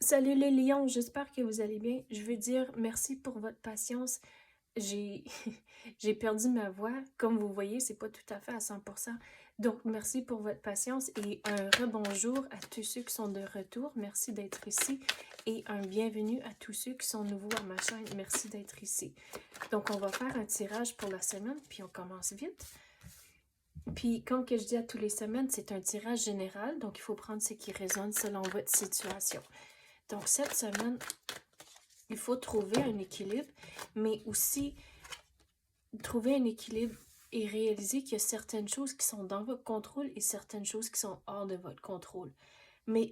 Salut les lions, j'espère que vous allez bien. Je veux dire merci pour votre patience. J'ai j'ai perdu ma voix. Comme vous voyez, c'est pas tout à fait à 100%. Donc, merci pour votre patience et un rebonjour à tous ceux qui sont de retour. Merci d'être ici et un bienvenue à tous ceux qui sont nouveaux à ma chaîne. Merci d'être ici. Donc, on va faire un tirage pour la semaine, puis on commence vite. Puis, comme que je dis à tous les semaines, c'est un tirage général, donc il faut prendre ce qui résonne selon votre situation. Donc, cette semaine, il faut trouver un équilibre, mais aussi trouver un équilibre et réaliser qu'il y a certaines choses qui sont dans votre contrôle et certaines choses qui sont hors de votre contrôle. Mais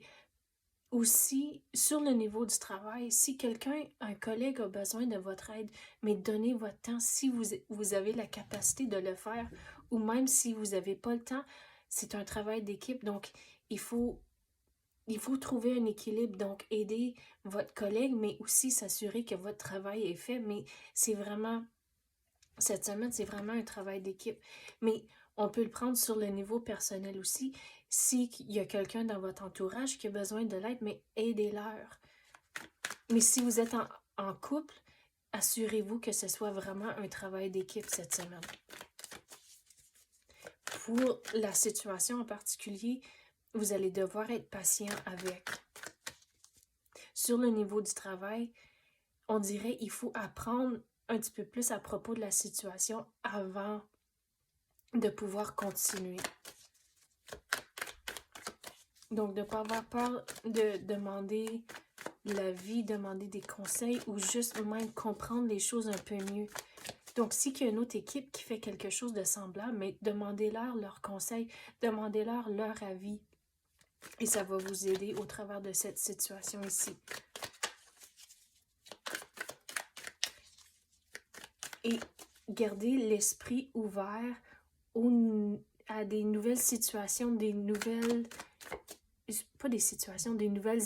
aussi, sur le niveau du travail, si quelqu'un, un collègue a besoin de votre aide, mais donnez votre temps si vous avez la capacité de le faire, ou même si vous n'avez pas le temps, c'est un travail d'équipe, donc il faut trouver un équilibre, donc aider votre collègue, mais aussi s'assurer que votre travail est fait. Mais c'est vraiment, cette semaine, c'est vraiment un travail d'équipe. Mais on peut le prendre sur le niveau personnel aussi. S'il y a quelqu'un dans votre entourage qui a besoin de l'aide, mais aidez-leur. Mais si vous êtes en couple, assurez-vous que ce soit vraiment un travail d'équipe cette semaine. Pour la situation en particulier, vous allez devoir être patient avec. Sur le niveau du travail, on dirait qu'il faut apprendre un petit peu plus à propos de la situation avant de pouvoir continuer. Donc, de ne pas avoir peur de demander l'avis, demander des conseils ou juste même comprendre les choses un peu mieux. Donc, si il y a une autre équipe qui fait quelque chose de semblable, mais demandez-leur leurs conseils, demandez-leur leur avis. Et ça va vous aider au travers de cette situation ici. Et gardez l'esprit ouvert à des nouvelles situations, des nouvelles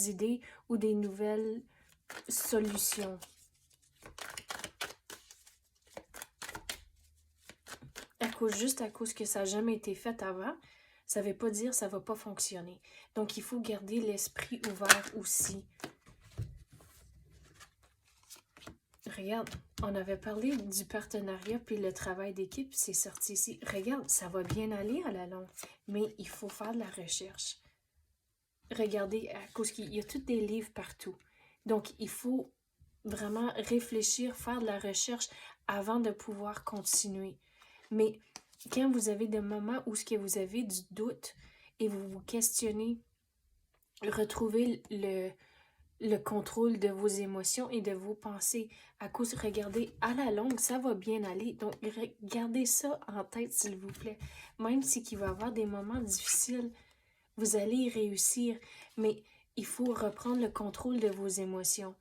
idées ou des nouvelles solutions. Juste à cause que ça n'a jamais été fait avant, ça ne veut pas dire que ça ne va pas fonctionner. Donc, il faut garder l'esprit ouvert aussi. Regarde, on avait parlé du partenariat puis le travail d'équipe, c'est sorti ici. Regarde, ça va bien aller à la longue, mais il faut faire de la recherche. Regardez, à cause qu'il y a tous des livres partout. Donc, il faut vraiment réfléchir, faire de la recherche avant de pouvoir continuer. Mais quand vous avez des moments où vous avez du doute et vous vous questionnez, retrouvez le contrôle de vos émotions et de vos pensées. À cause, regardez, à la longue, ça va bien aller. Donc, gardez ça en tête, s'il vous plaît. Même si il va y avoir des moments difficiles, vous allez y réussir. Mais il faut reprendre le contrôle de vos émotions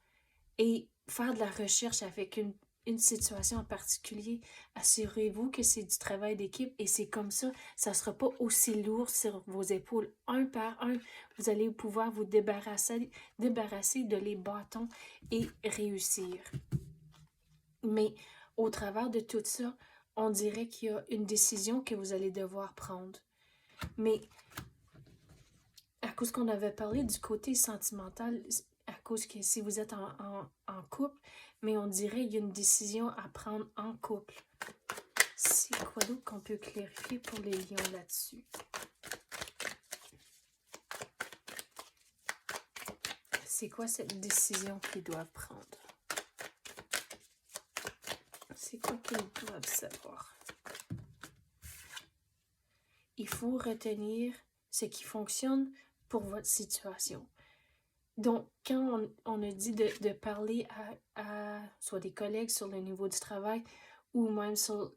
et faire de la recherche avec une situation en particulier. Assurez-vous que c'est du travail d'équipe et c'est comme ça, ça ne sera pas aussi lourd sur vos épaules. Un par un, vous allez pouvoir vous débarrasser de les bâtons et réussir. Mais au travers de tout ça, on dirait qu'il y a une décision que vous allez devoir prendre. Mais à cause qu'on avait parlé du côté sentimental, à cause que si vous êtes en couple, mais on dirait qu'il y a une décision à prendre en couple. C'est quoi d'autre qu'on peut clarifier pour les lions là-dessus? C'est quoi cette décision qu'ils doivent prendre? C'est quoi qu'ils doivent savoir? Il faut retenir ce qui fonctionne pour votre situation. Donc, quand on a dit de parler à soit des collègues sur le niveau du travail ou même sur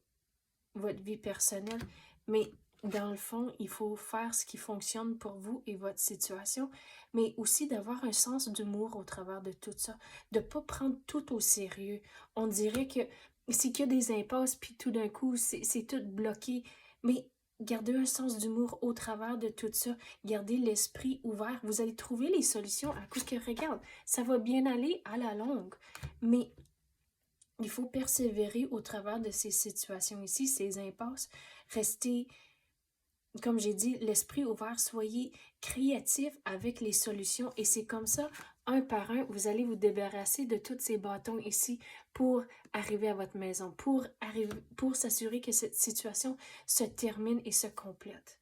votre vie personnelle, mais dans le fond, il faut faire ce qui fonctionne pour vous et votre situation, mais aussi d'avoir un sens d'humour au travers de tout ça, de ne pas prendre tout au sérieux. On dirait que c'est qu'il y a des impasses, puis tout d'un coup, c'est tout bloqué, mais gardez un sens d'humour au travers de tout ça, gardez l'esprit ouvert, vous allez trouver les solutions à cause que, regarde, ça va bien aller à la longue, mais il faut persévérer au travers de ces situations ici, ces impasses. Restez comme j'ai dit, l'esprit ouvert, soyez créatifs avec les solutions et c'est comme ça, un par un, vous allez vous débarrasser de tous ces bâtons ici pour arriver à votre maison, pour s'assurer que cette situation se termine et se complète.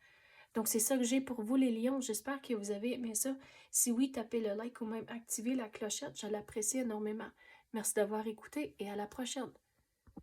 Donc, c'est ça que j'ai pour vous, les lions. J'espère que vous avez aimé ça. Si oui, tapez le like ou même activez la clochette. Je l'apprécie énormément. Merci d'avoir écouté et à la prochaine.